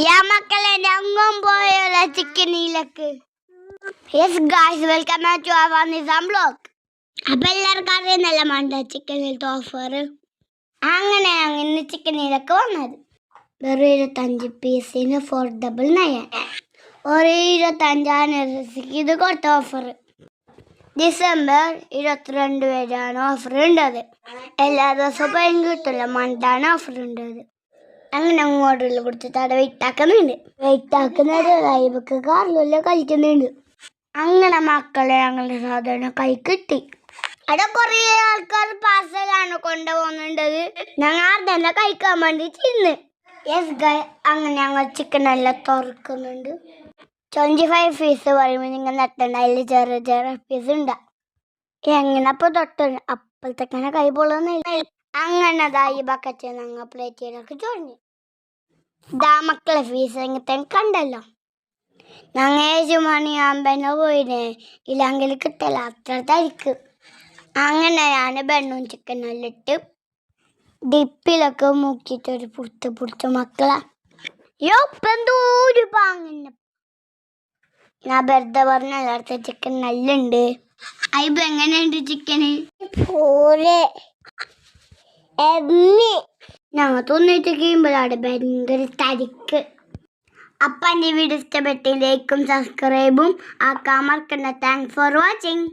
യാ മക്കളെ ഞങ്ങും പോയുള്ള ചിക്കനിലേക്ക്. Yes guys, welcome back to our Nizam blog. അപ്പം എല്ലാവർക്കും അറിയുന്നല്ല മണ്ട ചിക്കനിലത്തെ ഓഫർ. അങ്ങനെ ഞങ്ങൾ ഇന്ന് ചിക്കനിലേക്ക് വന്നത് വെറും 25 പീസിന് 499. ഒരു 25 ഇത് കൊടുത്ത ഓഫർ. ഡിസംബർ 22 വരെയാണ് ഓഫർ ഉണ്ടത്. എല്ലാ ദിവസവും പൈൻ കിട്ടില്ല, മണ്ടാണ് ഓഫർ ഉണ്ടത്. അങ്ങനെ അങ്ങോട്ടുള്ള കൊടുത്തിട്ട് അവിടെ വെയിറ്റ് ആക്കുന്നത് ലൈവൊക്കെ കാറിലല്ല കളിക്കുന്നുണ്ട്. അങ്ങനെ മക്കളെ ഞങ്ങളുടെ സാധാരണ കൈ കിട്ടി. അവിടെ കുറേ ആൾക്കാർ പാർസലാണ് കൊണ്ടുപോകുന്നുണ്ടത്. ഞങ്ങൾ തന്നെ കഴിക്കാൻ വേണ്ടി ചെന്ന്. യെസ് ഗൈ, അങ്ങനെ ഞങ്ങൾ ചിക്കൻ എല്ലാം തുറക്കുന്നുണ്ട്. 25 പീസ് പറയുമ്പോൾ നിങ്ങൾ നെട്ടണ്ട, അതിൽ ചെറിയ ചെറിയ പീസ് ഉണ്ടാകും. എങ്ങനെ അപ്പോൾ തൊട്ടുണ്ട് അപ്പോഴത്തേക്കനെ കൈ പൊള്ളുന്നില്ല. അങ്ങനെ ഈ ബക്കറ്റ് ഞങ്ങൾ പ്ലേറ്റിലൊക്കെ ചൊറിഞ്ഞു. ഇതാ മക്കളെ ഫീസ് എങ്ങനത്തെ കണ്ടല്ലോ. ഞങ്ങൾ 7 മണിയാകുമ്പോ പോയിനെ, ഇല്ലെങ്കിൽ കിട്ടല അത്ര തരിക്ക്. അങ്ങനെ ഞാൻ ബണ്ണും ചിക്കനെല്ലാം ഇട്ട് ഡിപ്പിലൊക്കെ മുക്കിയിട്ടൊരു പുറത്ത് മക്കളെ എന്തോരു പാങ്ങ. ഞാൻ വെറുതെ പറഞ്ഞ അടുത്ത ചിക്കൻ നല്ല ഉണ്ട്. അയിബ് എങ്ങനെയുണ്ട് ചിക്കന്? ഞങ്ങൾ തോന്നിട്ട് കഴിയുമ്പോഴാണ് ഭയങ്കര തരിക്ക്. അപ്പം എൻ്റെ വീഡിയോ ഇഷ്ടപ്പെട്ട ലൈക്കും സബ്സ്ക്രൈബും ആക്കാൻ മറക്കണ്ട. Thanks for watching.